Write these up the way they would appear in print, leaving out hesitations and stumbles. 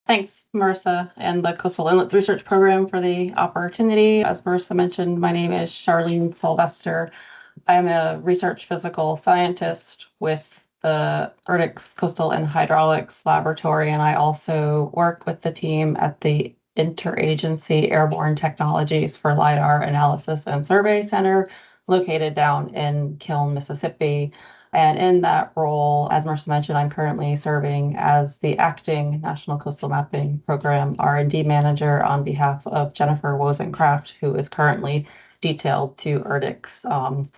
Thanks, Marissa, and the Coastal Inlets Research Program for the opportunity. As Marissa mentioned, my name is Charlene Sylvester. I'm a research physical scientist with the Erdix Coastal and Hydraulics Laboratory, and I also work with the team at the Interagency Airborne Technologies for LiDAR Analysis and Survey Center, located down in Kiln, Mississippi. And in that role, as Marcia mentioned, I'm currently serving as the acting National Coastal Mapping Program R&D Manager on behalf of Jennifer Wozencraft, who is currently detailed to Erdix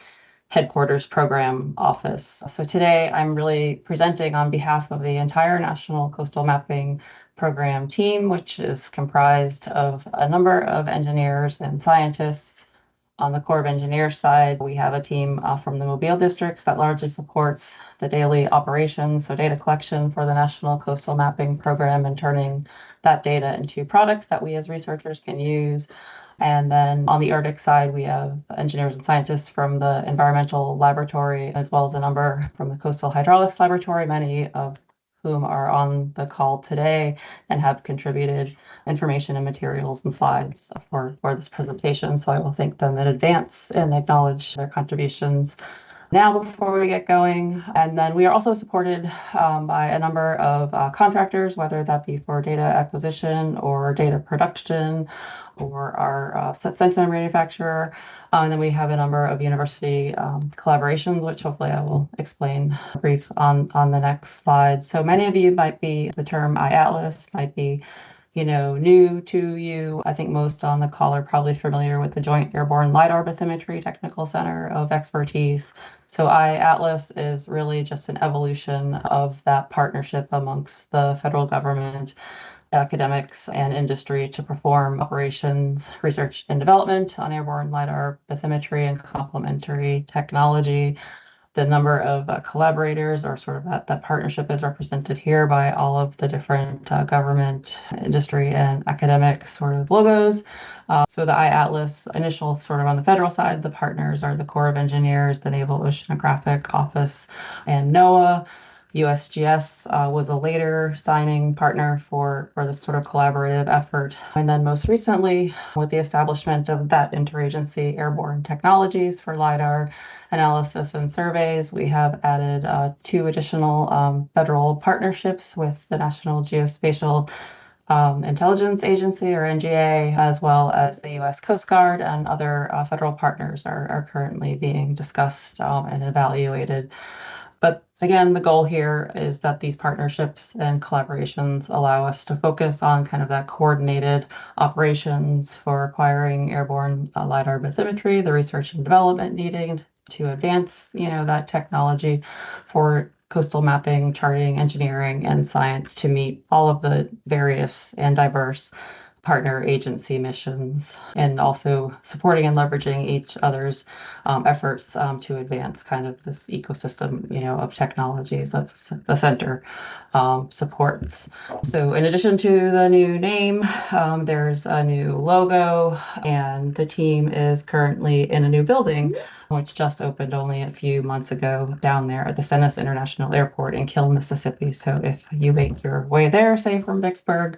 headquarters program office. So today I'm really presenting on behalf of the entire National Coastal Mapping Program team, which is comprised of a number of engineers and scientists. On the Corps of Engineers side, we have a team from the Mobile districts that largely supports the daily operations, so data collection for the National Coastal Mapping Program and turning that data into products that we as researchers can use. And then on the Erdix side, we have engineers and scientists from the Environmental Laboratory, as well as a number from the Coastal Hydraulics Laboratory, many of whom are on the call today and have contributed information and materials and slides for this presentation. So I will thank them in advance and acknowledge their contributions now before we get going. And then we are also supported by a number of contractors, whether that be for data acquisition or data production or our sensor manufacturer. And then we have a number of university collaborations, which hopefully I will explain brief on the next slide. So many of you might be, the term iAtlas might be new to you. I think most on the call are probably familiar with the Joint Airborne LiDAR Bathymetry Technical Center of Expertise. So iAtlas is really just an evolution of that partnership amongst the federal government, academics, and industry to perform operations, research, and development on airborne LiDAR bathymetry and complementary technology. The number of collaborators or sort of that partnership is represented here by all of the different government, industry, and academic sort of logos. So the iAtlas initial sort of on the federal side, the partners are the Corps of Engineers, the Naval Oceanographic Office, and NOAA. USGS was a later signing partner for this sort of collaborative effort. And then most recently, with the establishment of that Interagency Airborne Technologies for LiDAR analysis and surveys, we have added 2 additional federal partnerships with the National Geospatial Intelligence Agency, or NGA, as well as the U.S. Coast Guard, and other federal partners are currently being discussed and evaluated. But again, the goal here is that these partnerships and collaborations allow us to focus on kind of that coordinated operations for acquiring airborne LiDAR bathymetry, the research and development needed to advance, that technology for coastal mapping, charting, engineering, and science to meet all of the various and diverse partner agency missions, and also supporting and leveraging each other's efforts to advance kind of this ecosystem, of technologies that the center supports. So in addition to the new name, there's a new logo, and the team is currently in a new building, which just opened only a few months ago down there at the Stennis International Airport in Kiln, Mississippi. So if you make your way there, say from Vicksburg,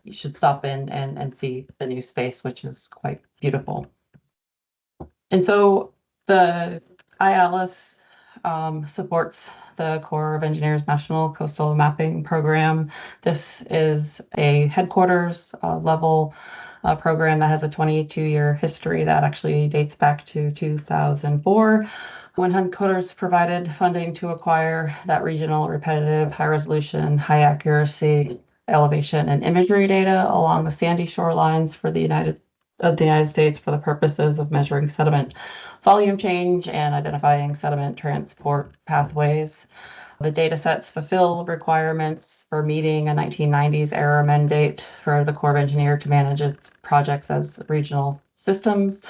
you should stop in and see the new space, which is quite beautiful. And so the iAtlas supports the Corps of Engineers National Coastal Mapping Program. This is a headquarters level program that has a 22-year history that actually dates back to 2004. When headquarters provided funding to acquire that regional, repetitive, high resolution, high accuracy elevation and imagery data along the sandy shorelines for the United States for the purposes of measuring sediment volume change and identifying sediment transport pathways. The data sets fulfill requirements for meeting a 1990s era mandate for the Corps of Engineers to manage its projects as regional systems.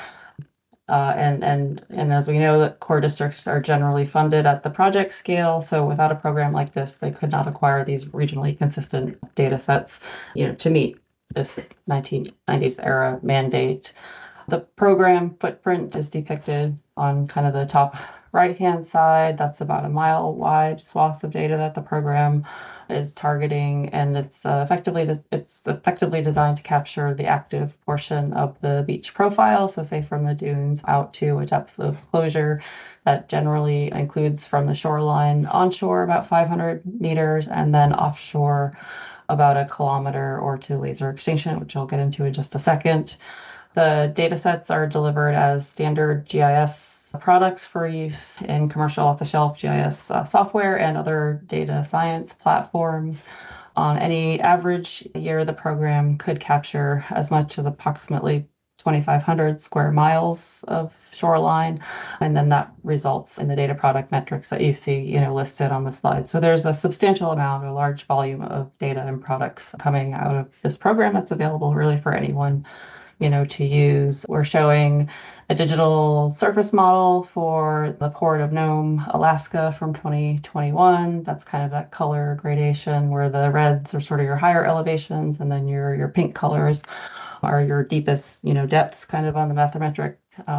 And as we know, that core districts are generally funded at the project scale. So without a program like this, they could not acquire these regionally consistent data sets, to meet this 1990s era mandate. The program footprint is depicted on kind of the top right-hand side, that's about a mile wide swath of data that the program is targeting, and it's effectively designed to capture the active portion of the beach profile. So say from the dunes out to a depth of closure that generally includes from the shoreline onshore about 500 meters and then offshore about a kilometer or to laser extinction, which I'll get into in just a second. The data sets are delivered as standard GIS products for use in commercial off-the-shelf GIS software and other data science platforms. On any average year, the program could capture as much as approximately 2,500 square miles of shoreline, and then that results in the data product metrics that you see, listed on the slide. So there's a substantial amount, a large volume of data and products coming out of this program that's available really for anyone to use. We're showing a digital surface model for the port of Nome, Alaska from 2021. That's kind of that color gradation where the reds are sort of your higher elevations and then your pink colors are your deepest, depths kind of on the bathymetric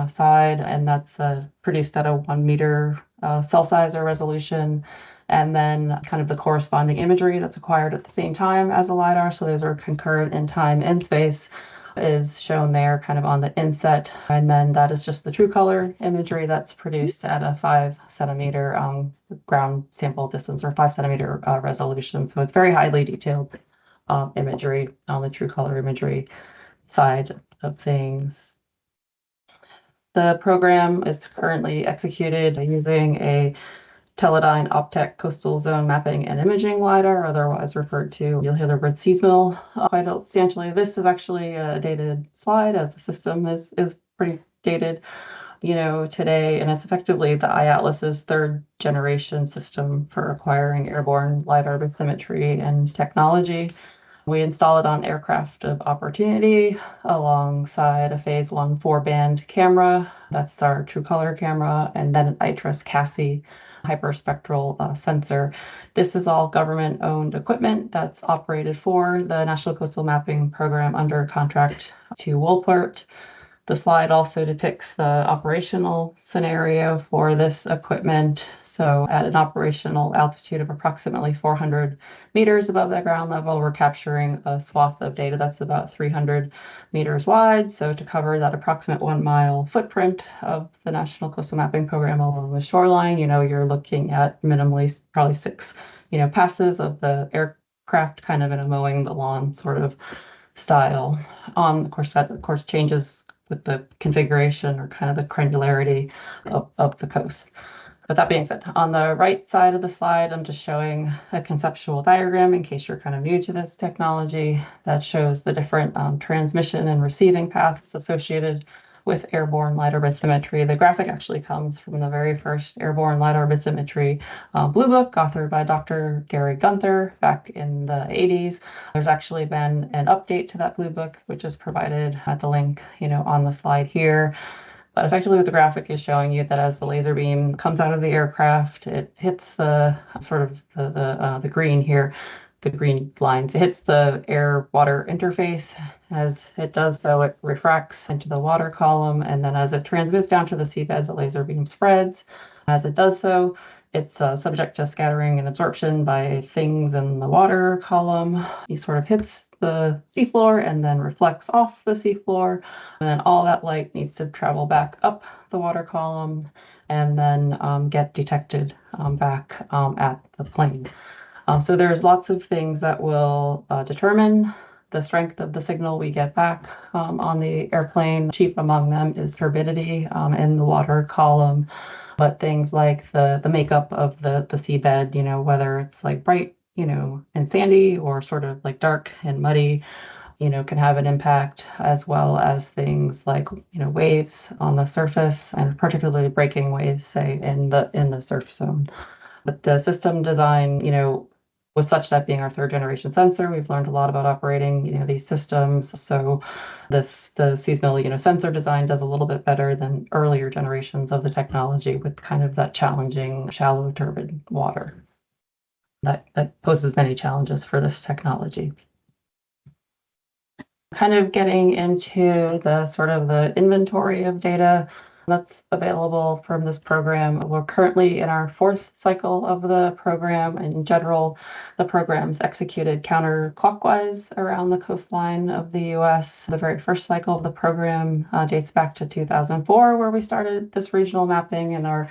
side. And that's produced at a 1 meter cell size or resolution. And then kind of the corresponding imagery that's acquired at the same time as the LiDAR. So those are concurrent in time and space is shown there kind of on the inset. And then that is just the true color imagery that's produced at a 5 centimeter ground sample distance or 5 centimeter resolution. So it's very highly detailed imagery on the true color imagery side of things. The program is currently executed using a Teledyne Optech Coastal Zone Mapping and Imaging LiDAR, otherwise referred to, you'll hear the word CISMIL quite substantially. This is actually a dated slide as the system is pretty dated, today, and it's effectively the iAtlas's third generation system for acquiring airborne LiDAR bathymetry and technology. We install it on aircraft of opportunity alongside a phase 1 4-band camera. That's our true color camera, and then an ITRIS CASI hyperspectral sensor. This is all government-owned equipment that's operated for the National Coastal Mapping Program under contract to Woolport. The slide also depicts the operational scenario for this equipment. So at an operational altitude of approximately 400 meters above the ground level, we're capturing a swath of data that's about 300 meters wide. So to cover that approximate 1 mile footprint of the National Coastal Mapping Program along the shoreline, you're looking at minimally probably 6, passes of the aircraft kind of in a mowing the lawn sort of style. Of course, that changes with the configuration or kind of the granularity of the coast. But that being said, on the right side of the slide, I'm just showing a conceptual diagram in case you're kind of new to this technology that shows the different transmission and receiving paths associated with airborne LiDAR bathymetry. The graphic actually comes from the very first airborne LiDAR bathymetry blue book authored by Dr. Gary Gunther back in the 80s. There's actually been an update to that blue book, which is provided at the link, on the slide here. But effectively what the graphic is showing you that as the laser beam comes out of the aircraft, it hits the sort of the green here, the green lines. It hits the air-water interface. As it does so, it refracts into the water column, and then as it transmits down to the seabed, the laser beam spreads. As it does so, it's subject to scattering and absorption by things in the water column. It sort of hits the seafloor and then reflects off the seafloor. And then all that light needs to travel back up the water column and then get detected back at the plane. So there's lots of things that will determine the strength of the signal we get back on the airplane. Chief among them is turbidity in the water column, but things like the makeup of the seabed, whether it's like bright, and sandy or sort of like dark and muddy, can have an impact, as well as things like, waves on the surface and particularly breaking waves, say in the surf zone. But the system design, was such that being our third generation sensor, we've learned a lot about operating, these systems. So the CISMIL, sensor design does a little bit better than earlier generations of the technology with kind of that challenging, shallow, turbid water. That poses many challenges for this technology. Kind of getting into the sort of the inventory of data That's available from this program. We're currently in our fourth cycle of the program. In general, the program's executed counterclockwise around the coastline of the U.S. The very first cycle of the program dates back to 2004, where we started this regional mapping in our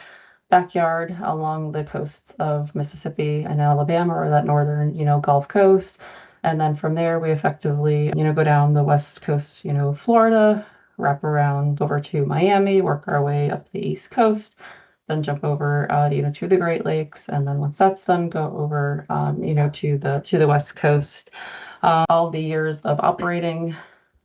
backyard along the coasts of Mississippi and Alabama, or that northern, Gulf Coast. And then from there, we effectively, go down the west coast, of Florida, wrap around over to Miami, work our way up the East Coast, then jump over, to the Great Lakes, and then once that's done, go over, to the West Coast. All the years of operating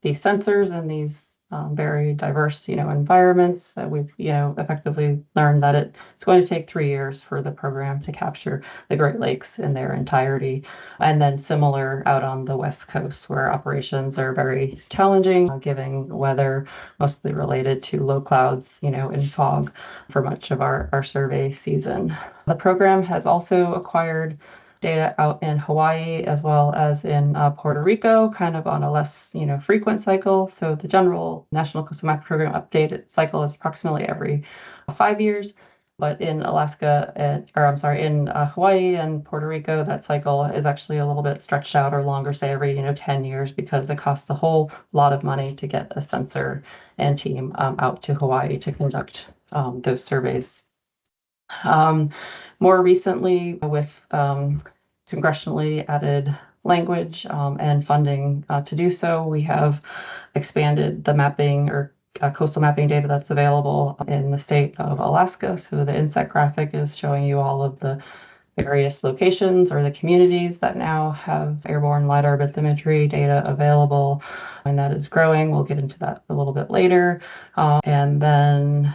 these sensors in these very diverse, environments, we've, effectively learned that it's going to take 3 years for the program to capture the Great Lakes in their entirety. And then similar out on the West Coast, where operations are very challenging, given weather mostly related to low clouds, and fog for much of our survey season. The program has also acquired data out in Hawaii as well as in Puerto Rico, kind of on a less, frequent cycle. So the general National Coastal Map Program update cycle is approximately every 5 years. But in in Hawaii and Puerto Rico, that cycle is actually a little bit stretched out or longer, say every, 10 years, because it costs a whole lot of money to get a sensor and team out to Hawaii to conduct those surveys. More recently, with congressionally added language and funding to do so, we have expanded the mapping or coastal mapping data that's available in the state of Alaska. So the inset graphic is showing you all of the various locations or the communities that now have airborne LiDAR bathymetry data available, and that is growing. We'll get into that a little bit later. And then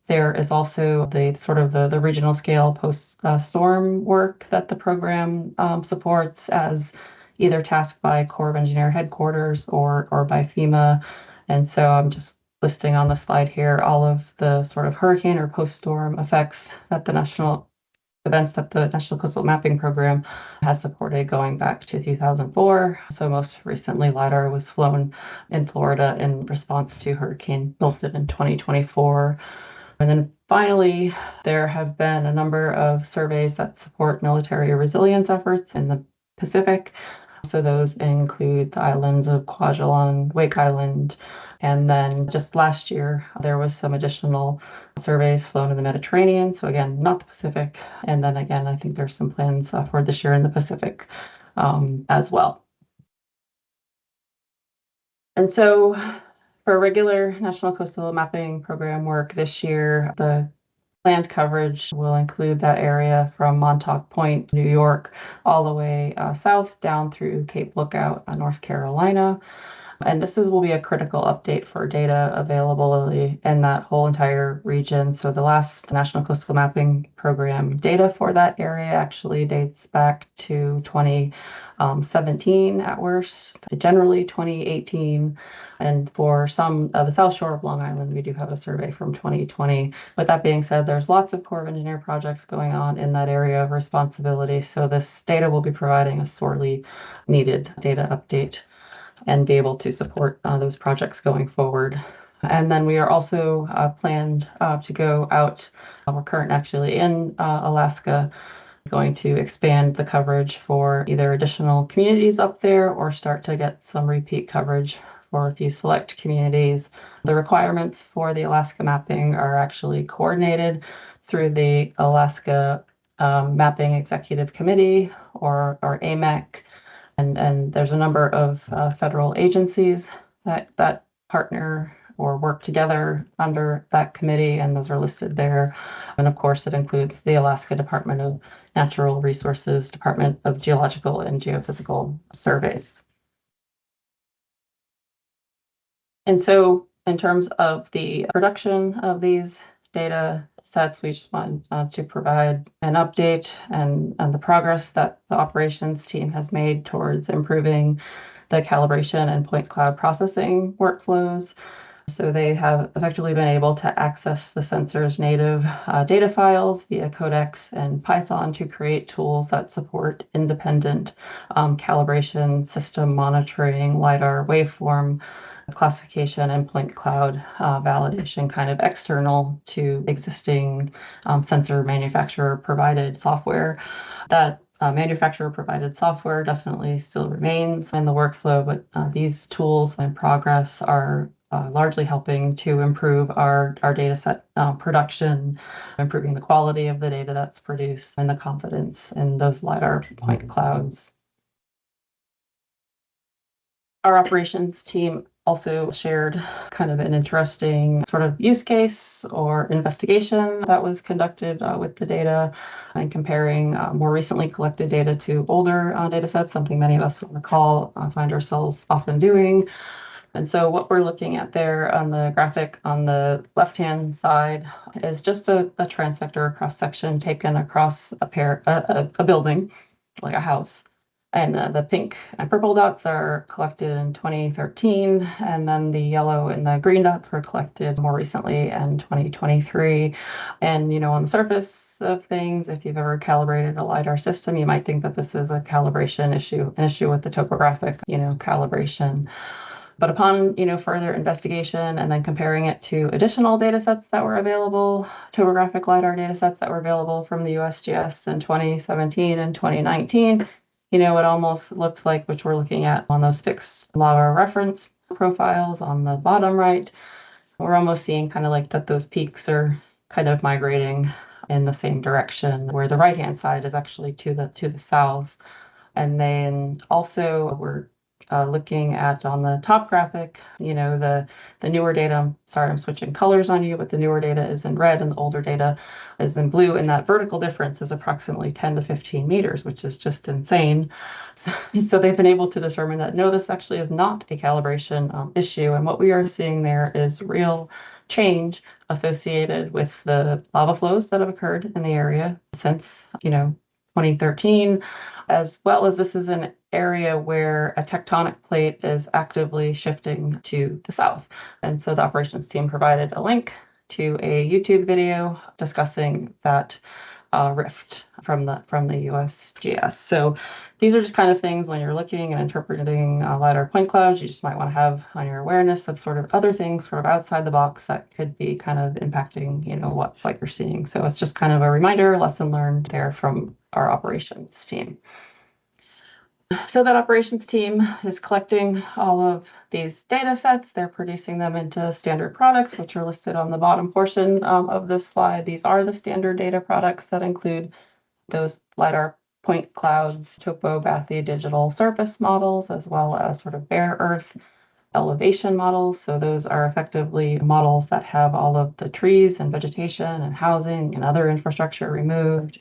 there is also the sort of the regional scale post-storm work that the program supports as either tasked by Corps of Engineer headquarters or by FEMA. And so I'm just listing on the slide here all of the sort of hurricane or post-storm effects that the National Coastal Mapping Program has supported going back to 2004. So most recently, LiDAR was flown in Florida in response to Hurricane Milton in 2024. And then finally, there have been a number of surveys that support military resilience efforts in the Pacific. So those include the islands of Kwajalein, Wake Island, and then just last year, there was some additional surveys flown in the Mediterranean. So again, not the Pacific. And then again, I think there's some plans for this year in the Pacific as well. And so for regular National Coastal Mapping Program work this year, the planned coverage will include that area from Montauk Point, New York, all the way south down through Cape Lookout, North Carolina. And will be a critical update for data availability in that whole entire region. So the last National Coastal Mapping Program data for that area actually dates back to 2017 at worst, generally 2018. And for some of the South Shore of Long Island, we do have a survey from 2020. With that being said, there's lots of Corps of Engineer projects going on in that area of responsibility. So this data will be providing a sorely needed data update and be able to support those projects going forward. And then we are also planned to go out. We're currently actually in Alaska, going to expand the coverage for either additional communities up there or start to get some repeat coverage for a few select communities. The requirements for the Alaska mapping are actually coordinated through the Alaska Mapping Executive Committee or AMEC. And there's a number of federal agencies that partner or work together under that committee, and those are listed there. And of course, it includes the Alaska Department of Natural Resources, Department of Geological and Geophysical Surveys. And so in terms of the production of these data sets, we just want to provide an update and the progress that the operations team has made towards improving the calibration and point cloud processing workflows. So they have effectively been able to access the sensor's native data files via codecs and Python to create tools that support independent calibration, system monitoring, LiDAR waveform classification, and point cloud validation, kind of external to existing sensor manufacturer provided software. That manufacturer provided software definitely still remains in the workflow, but these tools in progress are largely helping to improve our data set production, improving the quality of the data that's produced, and the confidence in those LiDAR point clouds. Our operations team also shared kind of an interesting sort of use case or investigation that was conducted with the data and comparing more recently collected data to older data sets, something many of us on the call find ourselves often doing. And so what we're looking at there on the graphic on the left-hand side is just a transector cross-section taken across a building, like a house. And the pink and purple dots are collected in 2013, and then the yellow and the green dots were collected more recently in 2023. And, on the surface of things, if you've ever calibrated a LiDAR system, you might think that this is a calibration issue, an issue with the topographic, calibration. But upon, further investigation and then comparing it to additional data sets that were available, topographic LiDAR data sets that were available from the USGS in 2017 and 2019, it almost looks like, which we're looking at on those fixed LiDAR reference profiles on the bottom right, we're almost seeing kind of like that those peaks are kind of migrating in the same direction, where the right-hand side is actually to the south. And then also we're looking at on the top graphic, the newer data. Sorry, I'm switching colors on you, but the newer data is in red and the older data is in blue. And that vertical difference is approximately 10 to 15 meters, which is just insane. So they've been able to determine that, no, this actually is not a calibration issue. And what we are seeing there is real change associated with the lava flows that have occurred in the area since, 2013, as well as this is an area where a tectonic plate is actively shifting to the south. And so the operations team provided a link to a YouTube video discussing that rift from the USGS. So these are just kind of things when you're looking and interpreting LiDAR point clouds, you just might want to have on your awareness of sort of other things sort of outside the box that could be kind of impacting, what you're seeing. So it's just kind of a reminder, lesson learned there from our operations team. So that operations team is collecting all of these data sets. They're producing them into standard products, which are listed on the bottom portion of this slide. These are the standard data products that include those LiDAR point clouds, topo, bathy, digital surface models, as well as sort of bare earth elevation models. So those are effectively models that have all of the trees and vegetation and housing and other infrastructure removed.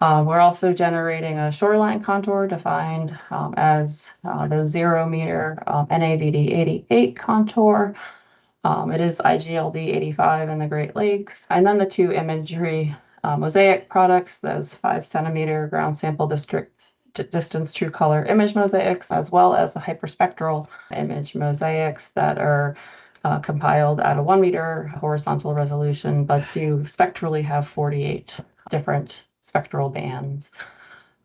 We're also generating a shoreline contour defined as the 0 meter NAVD 88 contour. It is IGLD 85 in the Great Lakes. And then the two imagery mosaic products, those 5 centimeter ground sample distance true color image mosaics, as well as the hyperspectral image mosaics that are compiled at a 1 meter horizontal resolution, but do spectrally have 48 different spectral bands.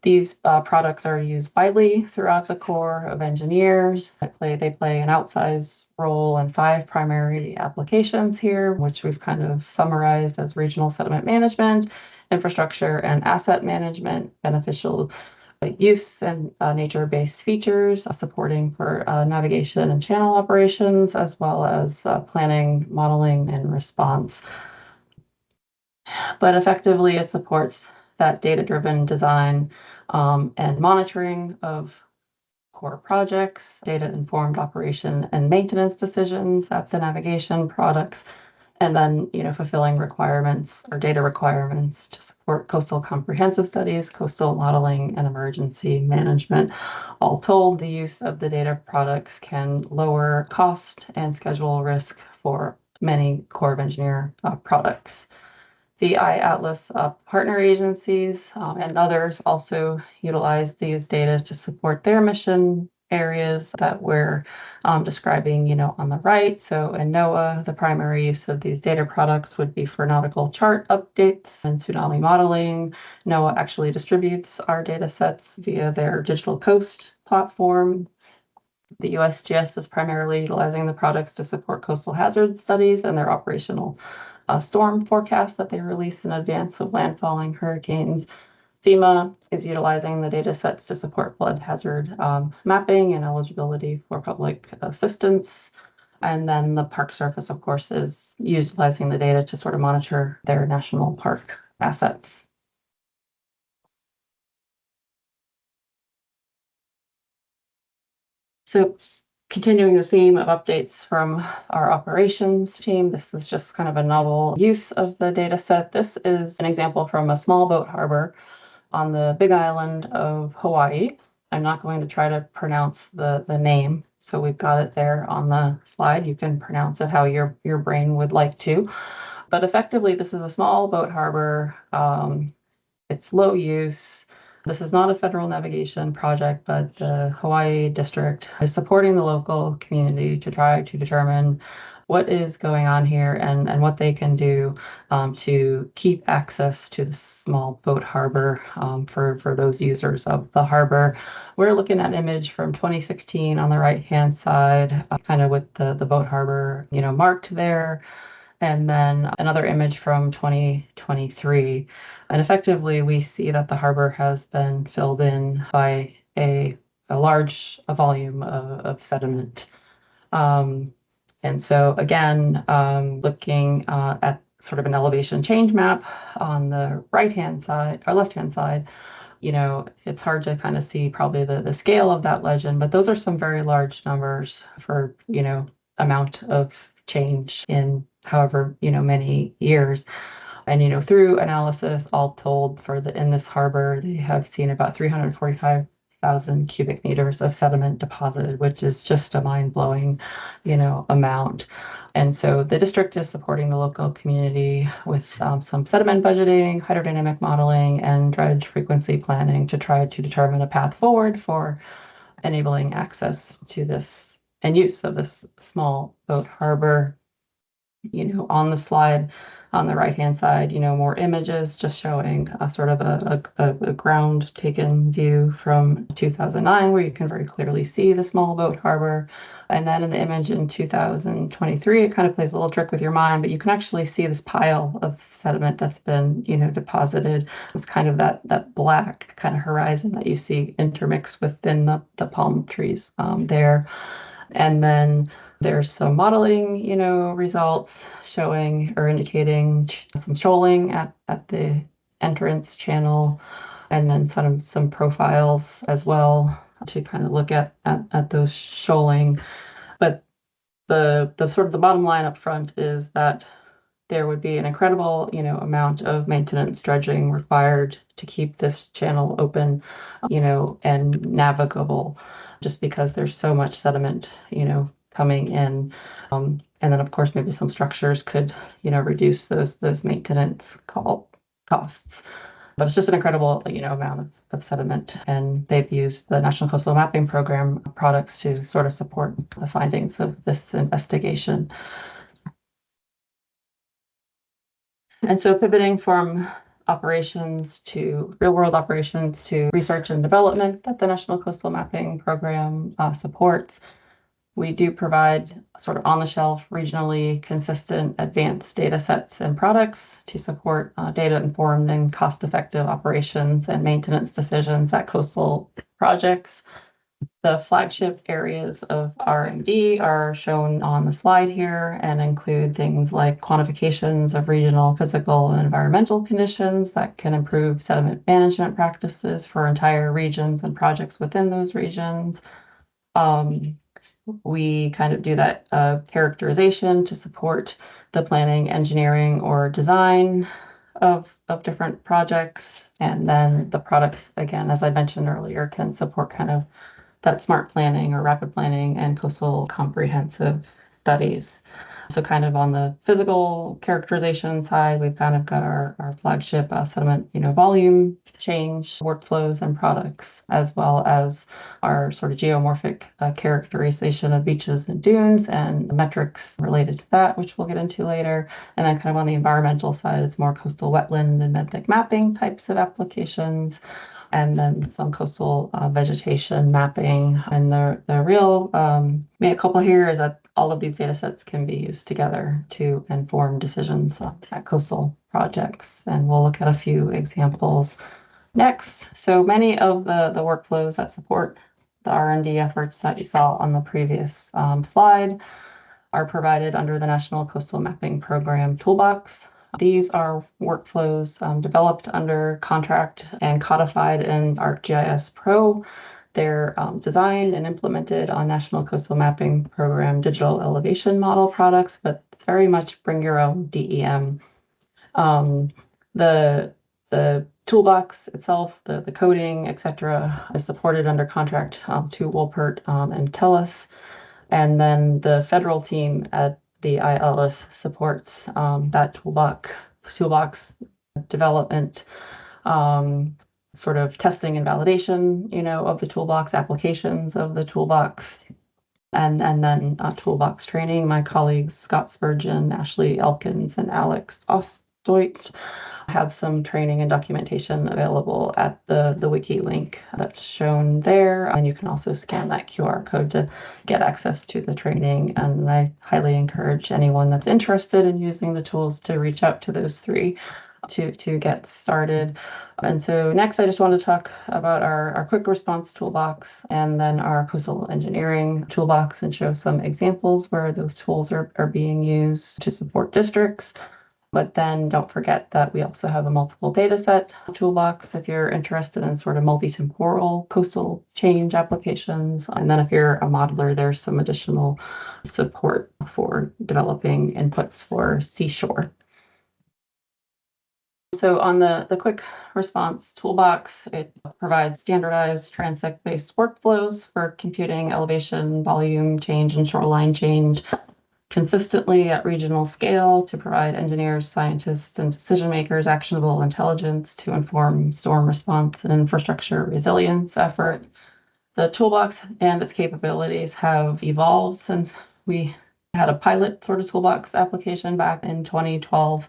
These products are used widely throughout the Corps of Engineers. They play an outsized role in 5 primary applications here, which we've kind of summarized as regional sediment management, infrastructure and asset management, beneficial use and nature-based features, supporting for navigation and channel operations, as well as planning, modeling, and response. But effectively, it supports that data-driven design and monitoring of core projects, data-informed operation and maintenance decisions at the navigation products, and then, fulfilling requirements or data requirements to support coastal comprehensive studies, coastal modeling, and emergency management. All told, the use of the data products can lower cost and schedule risk for many Corps of Engineer products. The iAtlas partner agencies and others also utilize these data to support their mission areas that we're describing, on the right. So in NOAA, the primary use of these data products would be for nautical chart updates and tsunami modeling. NOAA actually distributes our data sets via their Digital Coast platform. The USGS is primarily utilizing the products to support coastal hazard studies and their operational storm forecasts that they release in advance of landfalling hurricanes. FEMA is utilizing the data sets to support flood hazard mapping and eligibility for public assistance. And then the Park Service, of course, is utilizing the data to sort of monitor their national park assets. So continuing the theme of updates from our operations team, this is just kind of a novel use of the data set. This is an example from a small boat harbor on the Big Island of Hawaii. I'm not going to try to pronounce the name, so we've got it there on the slide. You can pronounce it how your brain would like to. But effectively, this is a small boat harbor. It's low use. This is not a federal navigation project, but the Hawaii district is supporting the local community to try to determine what is going on here and what they can do to keep access to the small boat harbor for those users of the harbor. We're looking at an image from 2016 on the right-hand side, kind of with the boat harbor, marked there. And then another image from 2023. And effectively, we see that the harbor has been filled in by a large volume of sediment. And so again, looking at sort of an elevation change map on the right-hand side or left-hand side, it's hard to kind of see probably the scale of that legend, but those are some very large numbers for, amount of change in however, many years. And, through analysis, all told in this harbor, they have seen about 345,000 cubic meters of sediment deposited, which is just a mind-blowing, amount. And so the district is supporting the local community with some sediment budgeting, hydrodynamic modeling, and dredge frequency planning to try to determine a path forward for enabling access to this and use of this small boat harbor. On the slide on the right-hand side, more images just showing a sort of a ground taken view from 2009, where you can very clearly see the small boat harbor. And then in the image in 2023, it kind of plays a little trick with your mind, but you can actually see this pile of sediment that's been, deposited. It's kind of that black kind of horizon that you see intermixed within the palm trees there. And then there's some modeling, results showing or indicating some shoaling at the entrance channel, and then some profiles as well to kind of look at those shoaling. But the sort of the bottom line up front is that there would be an incredible, amount of maintenance dredging required to keep this channel open, and navigable, just because there's so much sediment, coming in. And then of course, maybe some structures could, reduce those maintenance costs. But it's just an incredible, amount of sediment. And they've used the National Coastal Mapping Program products to sort of support the findings of this investigation. And so pivoting from operations to real-world operations to research and development that the National Coastal Mapping Program supports, we do provide sort of on-the-shelf, regionally consistent advanced data sets and products to support data-informed and cost-effective operations and maintenance decisions at coastal projects. The flagship areas of R&D are shown on the slide here and include things like quantifications of regional physical and environmental conditions that can improve sediment management practices for entire regions and projects within those regions. We kind of do that characterization to support the planning, engineering, or design of different projects. And then the products, again, as I mentioned earlier, can support kind of that smart planning or rapid planning and coastal comprehensive studies. So kind of on the physical characterization side, we've kind of got our flagship sediment, volume change workflows and products, as well as our sort of geomorphic characterization of beaches and dunes and metrics related to that, which we'll get into later. And then kind of on the environmental side, it's more coastal wetland and benthic mapping types of applications, and then some coastal vegetation mapping. And the real main couple here is that all of these data sets can be used together to inform decisions at coastal projects. And we'll look at a few examples next. So many of the workflows that support the R&D efforts that you saw on the previous slide are provided under the National Coastal Mapping Program Toolbox. These are workflows developed under contract and codified in ArcGIS Pro. They're designed and implemented on National Coastal Mapping Program digital elevation model products, but it's very much bring your own DEM. The toolbox itself, the coding, etc., is supported under contract to Wolpert and TELUS. And then the federal team at the ILS supports that toolbox development, sort of testing and validation, of the toolbox, applications of the toolbox, and then toolbox training. My colleagues Scott Spurgeon, Ashley Elkins, and Alex Ostdeut have some training and documentation available at the wiki link that's shown there. And you can also scan that QR code to get access to the training. And I highly encourage anyone that's interested in using the tools to reach out to those three to get started. And so next, I just want to talk about our quick response toolbox and then our coastal engineering toolbox and show some examples where those tools are being used to support districts. But then don't forget that we also have a multiple data set toolbox if you're interested in sort of multi-temporal coastal change applications. And then if you're a modeler, there's some additional support for developing inputs for seashore. So on the quick response toolbox, it provides standardized transect-based workflows for computing elevation, volume change, and shoreline change consistently at regional scale to provide engineers, scientists, and decision makers actionable intelligence to inform storm response and infrastructure resilience effort. The toolbox and its capabilities have evolved since we had a pilot sort of toolbox application back in 2012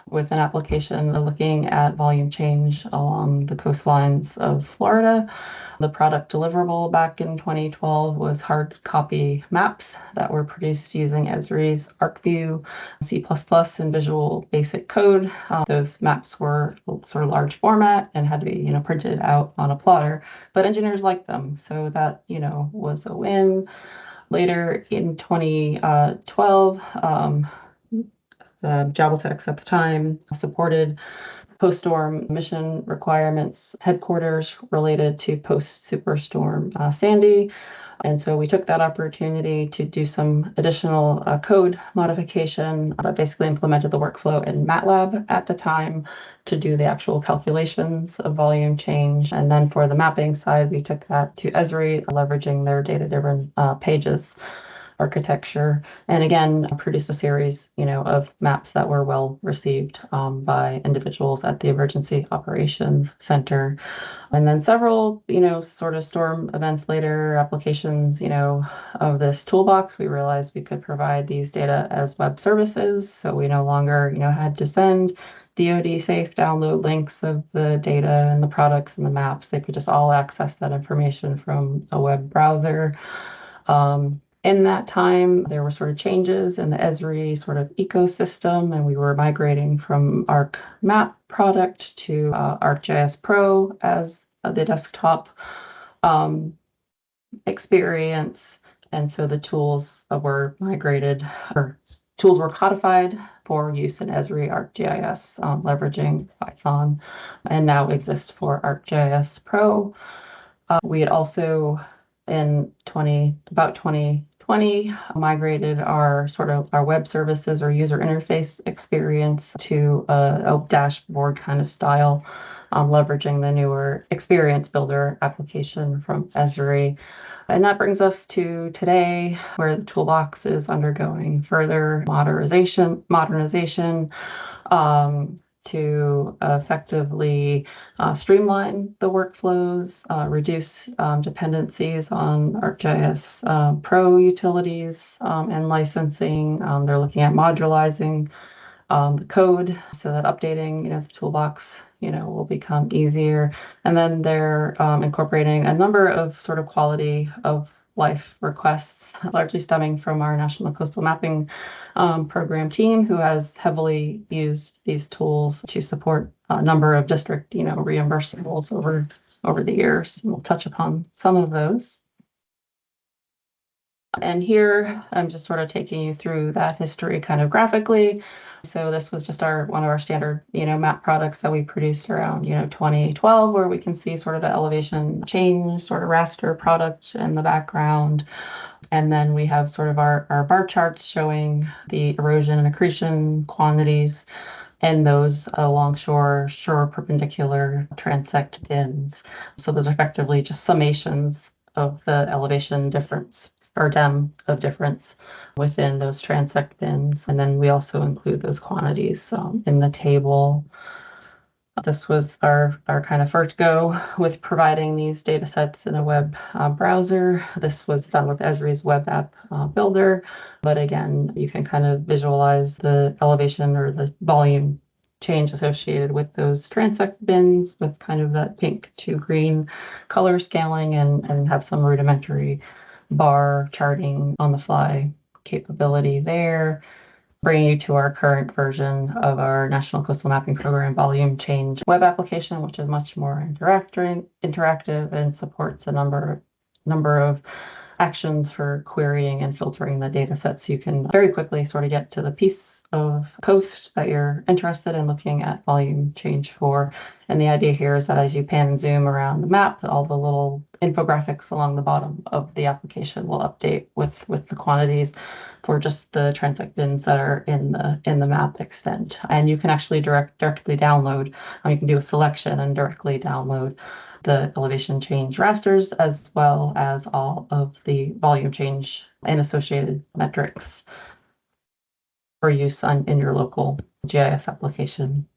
with an application looking at volume change along the coastlines of Florida. The product deliverable back in 2012 was hard copy maps that were produced using Esri's ArcView, C++, and Visual Basic Code. Those maps were sort of large format and had to be, printed out on a plotter, but engineers liked them, so that, was a win. Later in 2012, Jabaltex at the time supported post-storm mission requirements headquarters related to post-superstorm Sandy. And so we took that opportunity to do some additional code modification, but basically implemented the workflow in MATLAB at the time to do the actual calculations of volume change. And then for the mapping side, we took that to Esri, leveraging their data-driven pages architecture, and again produced a series of maps that were well received by individuals at the Emergency Operations Center. And then several sort of storm events later, applications of this toolbox, we realized we could provide these data as web services, so we no longer had to send DoD safe download links of the data and the products and the maps. They could just all access that information from a web browser. In that time, there were sort of changes in the Esri sort of ecosystem, and we were migrating from ArcMap product to ArcGIS Pro as the desktop experience. And so the tools were migrated, or tools were codified for use in Esri ArcGIS, leveraging Python, and now exist for ArcGIS Pro. We had also in about 2012 2020, migrated our web services or user interface experience to a dashboard kind of style, leveraging the newer Experience Builder application from Esri. And that brings us to today, where the toolbox is undergoing further modernization to effectively streamline the workflows, reduce dependencies on ArcGIS Pro utilities and licensing. They're looking at modularizing the code so that updating, the toolbox, will become easier. And then they're incorporating a number of sort of quality of life requests, largely stemming from our National Coastal Mapping program team, who has heavily used these tools to support a number of district, reimbursables over the years. And we'll touch upon some of those. And here I'm just sort of taking you through that history kind of graphically. So this was just one of our standard, map products that we produced around, 2012, where we can see sort of the elevation change, sort of raster product in the background. And then we have sort of our bar charts showing the erosion and accretion quantities and those shore perpendicular transect bins. So those are effectively just summations of the elevation difference or DEM of difference within those transect bins. And then we also include those quantities in the table. This was our kind of first go with providing these data sets in a web browser. This was done with Esri's web app builder. But again, you can kind of visualize the elevation or the volume change associated with those transect bins with kind of that pink to green color scaling and have some rudimentary bar charting on the fly capability there, bringing you to our current version of our National Coastal Mapping Program volume change web application, which is much more interactive and supports a number of actions for querying and filtering the data sets. So you can very quickly sort of get to the piece of coast that you're interested in looking at volume change for. And the idea here is that as you pan and zoom around the map, all the little infographics along the bottom of the application will update with the quantities for just the transect bins that are in the map extent. And you can actually directly download. You can do a selection and directly download the elevation change rasters as well as all of the volume change and associated metrics for use in your local GIS application.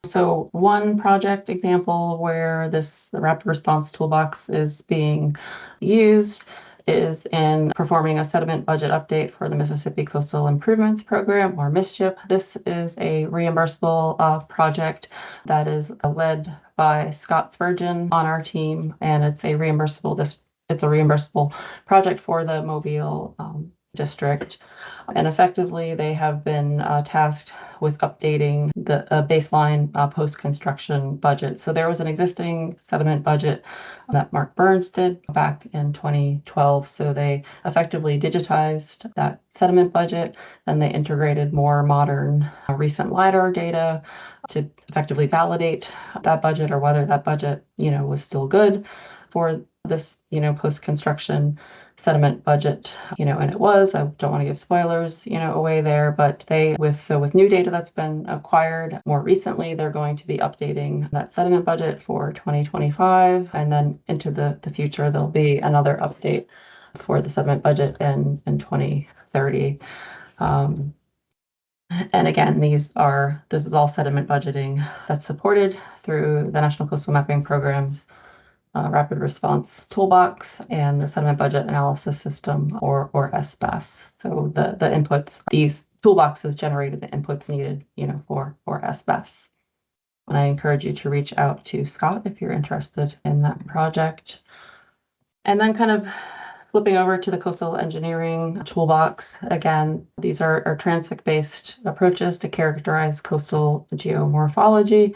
So one project example where the Rapid Response Toolbox is being used is in performing a sediment budget update for the Mississippi Coastal Improvements Program, or MISCHIP. This is a reimbursable project that is led by Scott Spurgeon on our team, and it's a reimbursable project for the Mobile district. And effectively, they have been tasked with updating the baseline post-construction budget. So there was an existing sediment budget that Mark Burns did back in 2012. So they effectively digitized that sediment budget, and they integrated more modern recent LiDAR data to effectively validate that budget or whether that budget, was still good for this, post-construction sediment budget, and it was. I don't want to give spoilers, away there, but with new data that's been acquired more recently, they're going to be updating that sediment budget for 2025, and then into the future, there'll be another update for the sediment budget in 2030. And again, this is all sediment budgeting that's supported through the National Coastal Mapping Program's Rapid Response Toolbox and the Sediment Budget Analysis System, or SBAS. So the inputs, these toolboxes generated the inputs needed, for SBAS. And I encourage you to reach out to Scott if you're interested in that project. And then kind of flipping over to the Coastal Engineering Toolbox. Again, these are transect-based approaches to characterize coastal geomorphology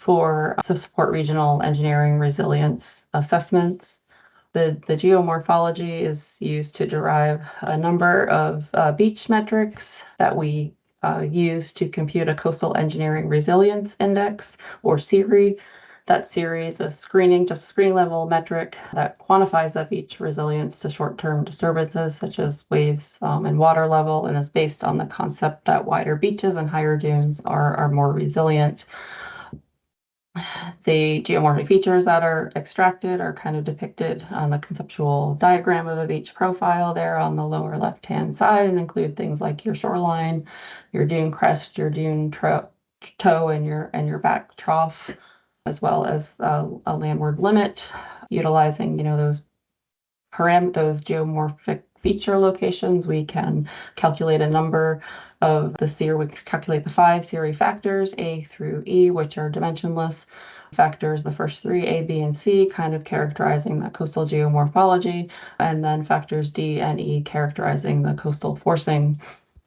to support regional engineering resilience assessments. The geomorphology is used to derive a number of beach metrics that we use to compute a coastal engineering resilience index, or CIRP. That series is screening, just a screening level metric that quantifies that beach resilience to short-term disturbances such as waves and water level, and is based on the concept that wider beaches and higher dunes are more resilient. The geomorphic features that are extracted are kind of depicted on the conceptual diagram of a beach profile there on the lower left-hand side, and include things like your shoreline, your dune crest, your dune toe, and your back trough, as well as a landward limit, utilizing those geomorphic feature locations. We can calculate a number of the CIRP. We calculate the 5 CIRP factors, A through E, which are dimensionless factors, the first 3, A, B, and C, kind of characterizing the coastal geomorphology, and then factors D and E characterizing the coastal forcing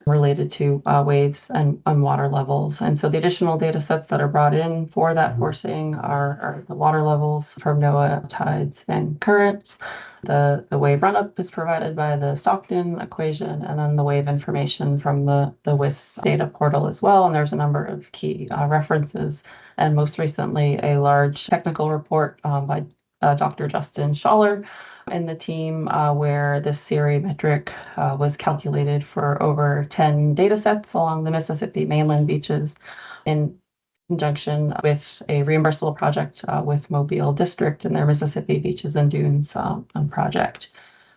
related to waves and water levels. And so the additional data sets that are brought in for that forcing are the water levels from NOAA, tides, and currents. The wave run-up is provided by the Stockton equation, and then the wave information from the WIS data portal as well. And there's a number of key references, and most recently a large technical report by Dr. Justin Schaller and the team, where this CIRP metric was calculated for over 10 data sets along the Mississippi mainland beaches in conjunction with a reimbursable project with Mobile District and their Mississippi Beaches and Dunes project.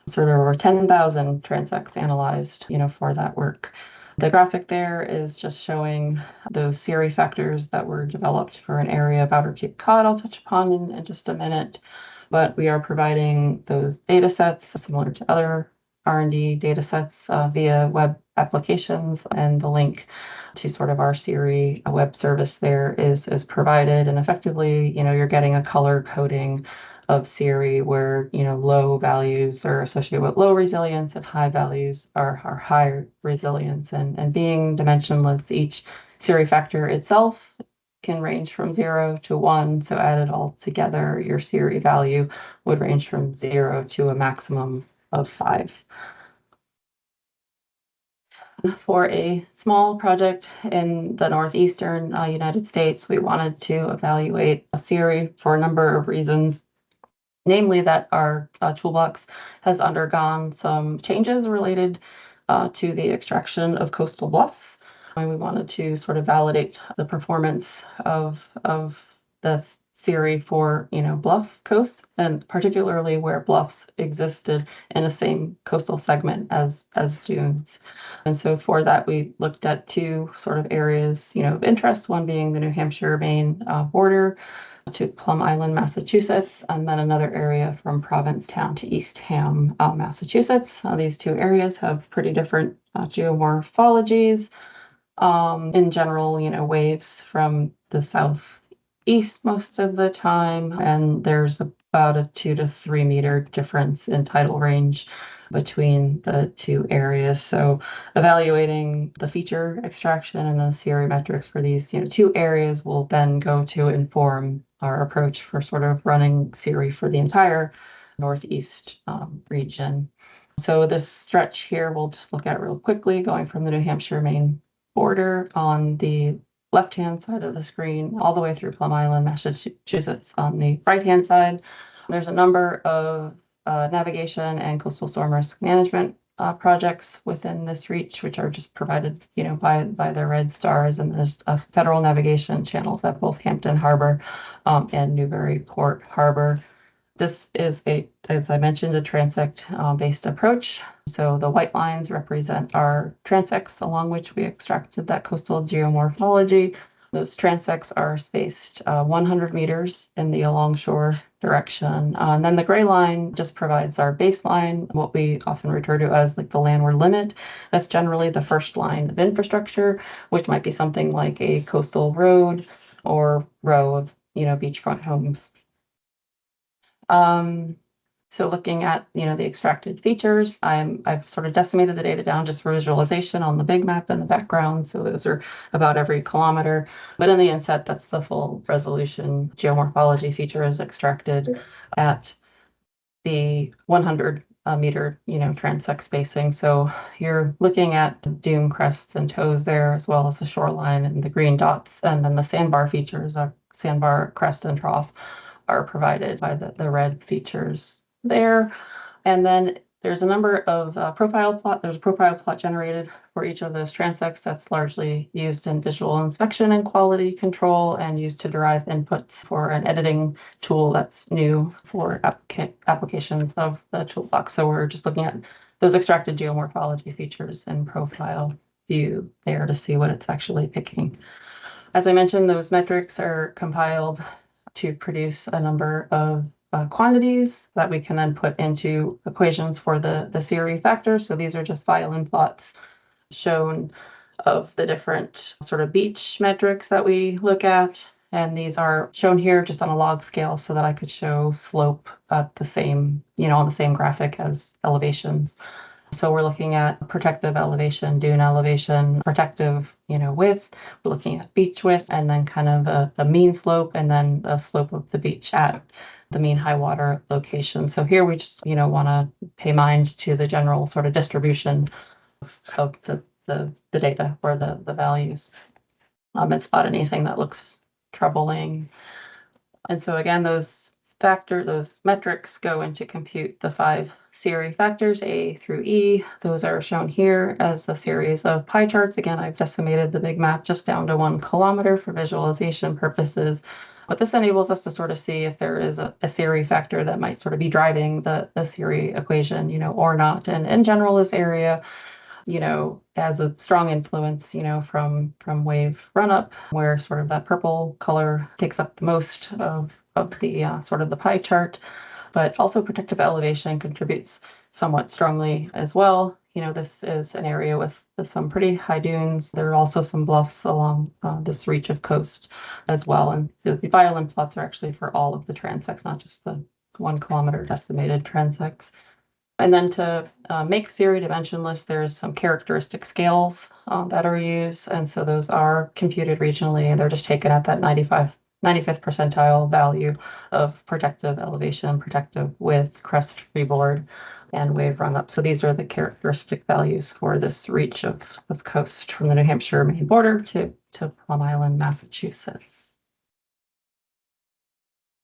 So there were 10,000 transects analyzed, for that work. The graphic there is just showing those CIRP factors that were developed for an area of Outer Cape Cod I'll touch upon in just a minute. But we are providing those data sets similar to other R&D data sets via web applications, and the link to sort of our CIRP web service there is provided. And effectively, you're getting a color coding of CIRP where, low values are associated with low resilience and high values are high resilience. And being dimensionless, each CIRP factor itself can range from 0 to 1. So added all together, your CIRP value would range from 0 to a maximum of 5. For a small project in the northeastern United States, we wanted to evaluate a CIRP for a number of reasons, namely that our toolbox has undergone some changes related to the extraction of coastal bluffs. And we wanted to sort of validate the performance of the CIRP for bluff coasts, and particularly where bluffs existed in the same coastal segment as dunes. And so for that, we looked at 2 sort of areas of interest, one being the New Hampshire-Maine border to Plum Island, Massachusetts, and then another area from Provincetown to Eastham, Massachusetts. These 2 areas have pretty different geomorphologies. In general, waves from the southeast most of the time, and there's about a 2 to 3 meter difference in tidal range between the 2 areas. So evaluating the feature extraction and the CIRP metrics for these 2 areas will then go to inform our approach for sort of running CIRP for the entire northeast region. So this stretch here we'll just look at real quickly, going from the New Hampshire-Maine border on the left-hand side of the screen all the way through Plum Island, Massachusetts on the right-hand side. There's a number of navigation and coastal storm risk management projects within this reach, which are just provided, by the red stars, and there's federal navigation channels at both Hampton Harbor and Newburyport Harbor. This is as I mentioned, a transect-based approach. So the white lines represent our transects along which we extracted that coastal geomorphology. Those transects are spaced 100 meters in the alongshore direction. And then the gray line just provides our baseline, what we often refer to as like the landward limit. That's generally the first line of infrastructure, which might be something like a coastal road or row of, beachfront homes. So looking at, the extracted features, I've sort of decimated the data down just for visualization on the big map in the background. So those are about every kilometer, but in the inset, that's the full resolution geomorphology features extracted at the 100 meter, transect spacing. So you're looking at dune crests and toes there, as well as the shoreline and the green dots, and then the sandbar features are sandbar crest and trough are provided by the red features there. And then there's a number of there's a profile plot generated for each of those transects that's largely used in visual inspection and quality control and used to derive inputs for an editing tool that's new for applications of the toolbox. So we're just looking at those extracted geomorphology features in profile view there to see what it's actually picking. As I mentioned, those metrics are compiled to produce a number of quantities that we can then put into equations for the CIRP factors. So these are just violin plots shown of the different sort of beach metrics that we look at. And these are shown here just on a log scale so that I could show slope at the same, on the same graphic as elevations. So we're looking at protective elevation, dune elevation, protective, width. We're looking at beach width, and then kind of a mean slope, and then the slope of the beach at the mean high water location. So here we just, want to pay mind to the general sort of distribution of the data or the values, and spot anything that looks troubling. And so again, those metrics go into compute the 5 CIRP factors, A through E. Those are shown here as a series of pie charts. Again, I've decimated the big map just down to 1 kilometer for visualization purposes. But this enables us to sort of see if there is a CIRP factor that might sort of be driving the CIRP equation, or not. And in general, this area, has a strong influence, from wave run up, where sort of that purple color takes up the most of the sort of the pie chart, but also protective elevation contributes somewhat strongly as well. This is an area with some pretty high dunes. There are also some bluffs along this reach of coast as well. And the violin plots are actually for all of the transects, not just the 1 kilometer decimated transects. And then to make CIRP dimensionless, there's some characteristic scales that are used. And so those are computed regionally, and they're just taken at that 95th percentile value of protective elevation, protective width, crest freeboard, and wave run up. So these are the characteristic values for this reach of coast from the New Hampshire Maine border to Plum Island, Massachusetts.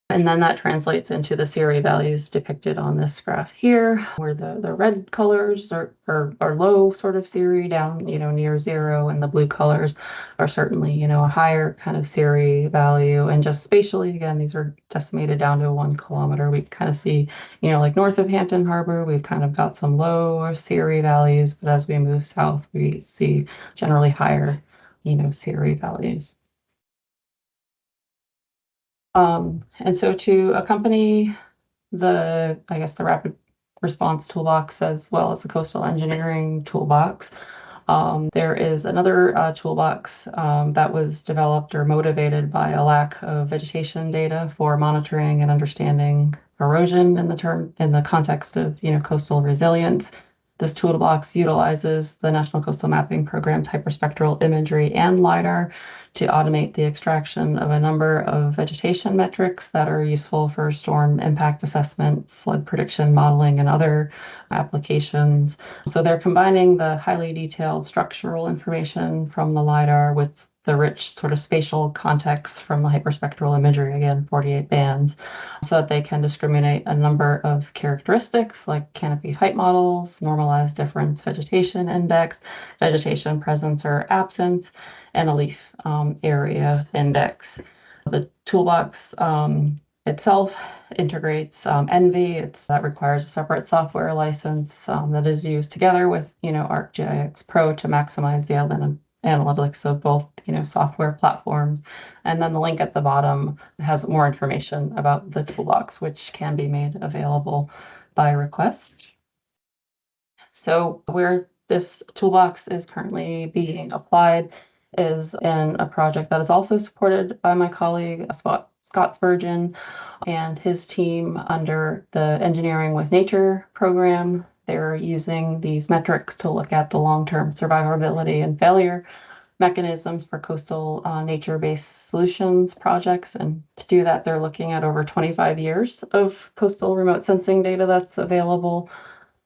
And then that translates into the CIRP values depicted on this graph here, where the red colors are low sort of CIRP down, near 0, and the blue colors are certainly, a higher kind of CIRP value. And just spatially, again, these are decimated down to 1 kilometer. We kind of see, like north of Hampton Harbor, we've kind of got some lower CIRP values, but as we move south, we see generally higher, CIRP values. And so to accompany the rapid response toolbox as well as the coastal engineering toolbox, there is another toolbox that was developed or motivated by a lack of vegetation data for monitoring and understanding erosion in the context of coastal resilience. This toolbox utilizes the National Coastal Mapping Program's hyperspectral imagery and LiDAR to automate the extraction of a number of vegetation metrics that are useful for storm impact assessment, flood prediction modeling, and other applications. So they're combining the highly detailed structural information from the LiDAR with the rich sort of spatial context from the hyperspectral imagery, again, 48 bands, so that they can discriminate a number of characteristics like canopy height models, normalized difference vegetation index, vegetation presence or absence, and a leaf area index. The toolbox itself integrates ENVI. That requires a separate software license that is used together with ArcGIS Pro to maximize the analytics of both software platforms. And then the link at the bottom has more information about the toolbox, which can be made available by request. So where this toolbox is currently being applied is in a project that is also supported by my colleague Scott Spurgeon and his team under the Engineering with Nature program. They're using these metrics to look at the long-term survivability and failure mechanisms for coastal nature-based solutions projects. And to do that, they're looking at over 25 years of coastal remote sensing data that's available,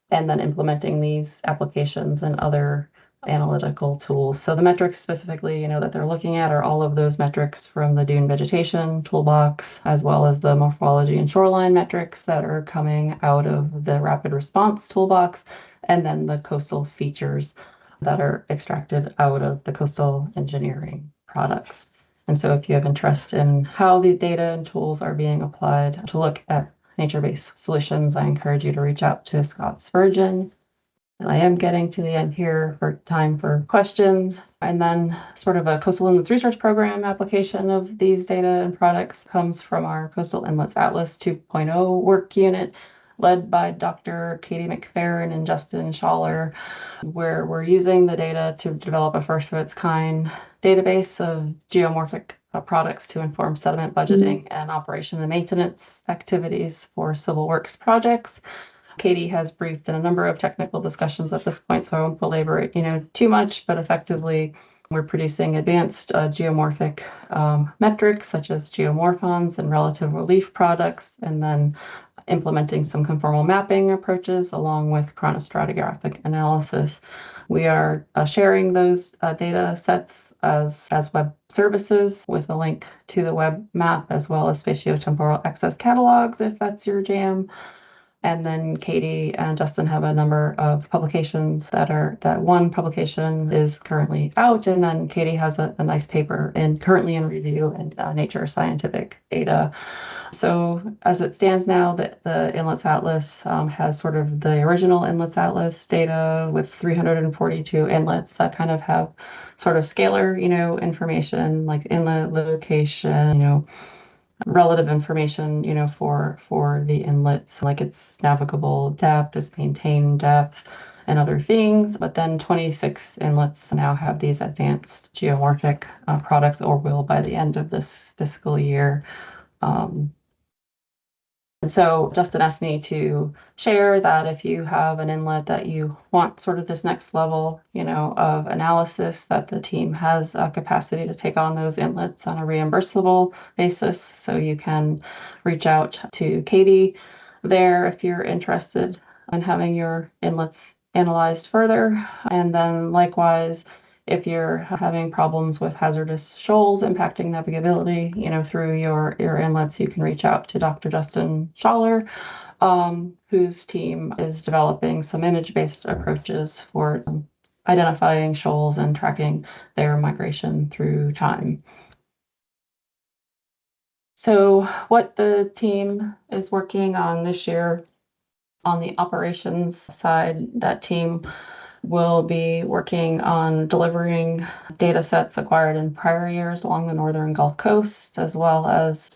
and then implementing these applications in other analytical tools. So the metrics specifically, that they're looking at are all of those metrics from the dune vegetation toolbox, as well as the morphology and shoreline metrics that are coming out of the rapid response toolbox, and then the coastal features that are extracted out of the coastal engineering products. And so if you have interest in how the data and tools are being applied to look at nature-based solutions, I encourage you to reach out to Scott Spurgeon. And I am getting to the end here for time for questions. And then sort of a Coastal Inlets Research Program application of these data and products comes from our Coastal Inlets Atlas 2.0 work unit, led by Dr. Katie McFerrin and Justin Schaller, where we're using the data to develop a first of its kind database of geomorphic products to inform sediment budgeting and operation and maintenance activities for civil works projects. Katie has briefed in a number of technical discussions at this point, so I won't belabor it, too much, but effectively we're producing advanced geomorphic metrics such as geomorphons and relative relief products, and then implementing some conformal mapping approaches along with chronostratigraphic analysis. We are sharing those data sets as web services with a link to the web map, as well as spatiotemporal access catalogs if that's your jam. And then Katie and Justin have a number of publications that one publication is currently out, and then Katie has a nice paper currently in review in Nature Scientific Data. So as it stands now, the Inlets Atlas has sort of the original Inlets Atlas data with 342 inlets that kind of have sort of scalar, information like inlet location, relative information, for the inlets, like its navigable depth, its maintained depth, and other things. But then 26 inlets now have these advanced geomorphic products, or will by the end of this fiscal year. And so Justin asked me to share that if you have an inlet that you want sort of this next level, of analysis, that the team has a capacity to take on those inlets on a reimbursable basis. So you can reach out to Katie there if you're interested in having your inlets analyzed further. And then likewise, if you're having problems with hazardous shoals impacting navigability, through your inlets, you can reach out to Dr. Justin Schaller, whose team is developing some image-based approaches for identifying shoals and tracking their migration through time. So what the team is working on this year on the operations side, that team will be working on delivering data sets acquired in prior years along the northern Gulf Coast, as well as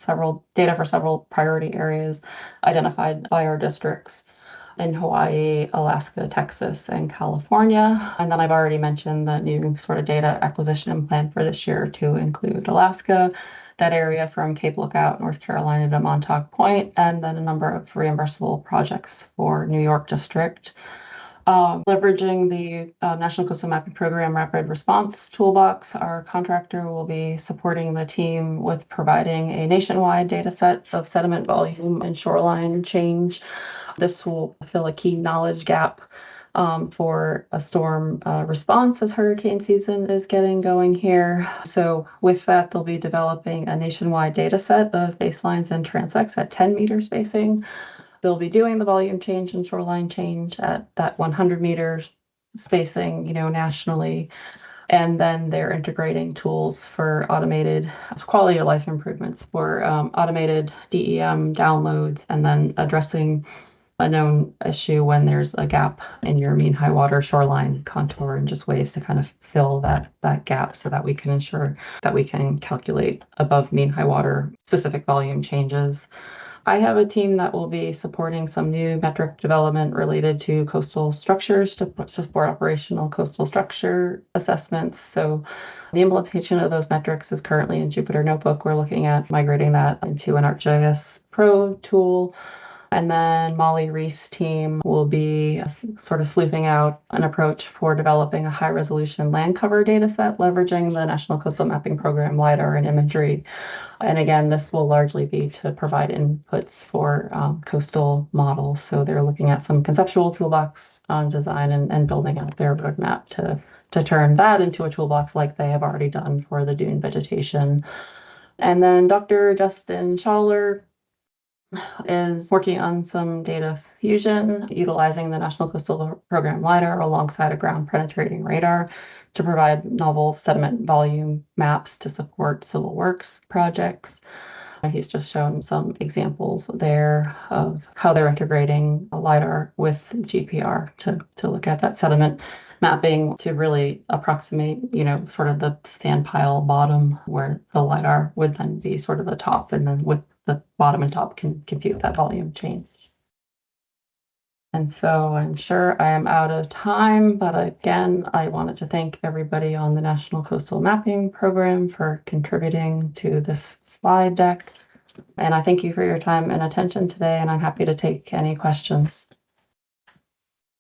data for several priority areas identified by our districts in Hawaii, Alaska, Texas, and California. And then I've already mentioned the new sort of data acquisition plan for this year to include Alaska, that area from Cape Lookout, North Carolina to Montauk Point, and then a number of reimbursable projects for New York District. Leveraging the National Coastal Mapping Program Rapid Response Toolbox, our contractor will be supporting the team with providing a nationwide data set of sediment volume and shoreline change. This will fill a key knowledge gap for a storm response as hurricane season is getting going here. So with that, they'll be developing a nationwide data set of baselines and transects at 10 meter spacing. They'll be doing the volume change and shoreline change at that 100 meter spacing, nationally. And then they're integrating tools for automated quality of life improvements for automated DEM downloads, and then addressing a known issue when there's a gap in your mean high water shoreline contour, and just ways to kind of fill that gap so that we can ensure that we can calculate above mean high water specific volume changes. I have a team that will be supporting some new metric development related to coastal structures to support operational coastal structure assessments. So the implementation of those metrics is currently in Jupyter Notebook. We're looking at migrating that into an ArcGIS Pro tool. And then Molly Reese' team will be sort of sleuthing out an approach for developing a high-resolution land cover data set, leveraging the National Coastal Mapping Program LiDAR and imagery. And again, this will largely be to provide inputs for coastal models. So they're looking at some conceptual toolbox design and building out their roadmap to to turn that into a toolbox like they have already done for the dune vegetation. And then Dr. Justin Schaller is working on some data fusion utilizing the National Coastal Program LiDAR alongside a ground penetrating radar to provide novel sediment volume maps to support civil works projects. He's just shown some examples there of how they're integrating a LiDAR with GPR to look at that sediment mapping to really approximate, sort of the sand pile bottom where the LiDAR would then be sort of the top, and then with the bottom and top can compute that volume change. And so I'm sure I am out of time, but again, I wanted to thank everybody on the National Coastal Mapping Program for contributing to this slide deck. And I thank you for your time and attention today, and I'm happy to take any questions.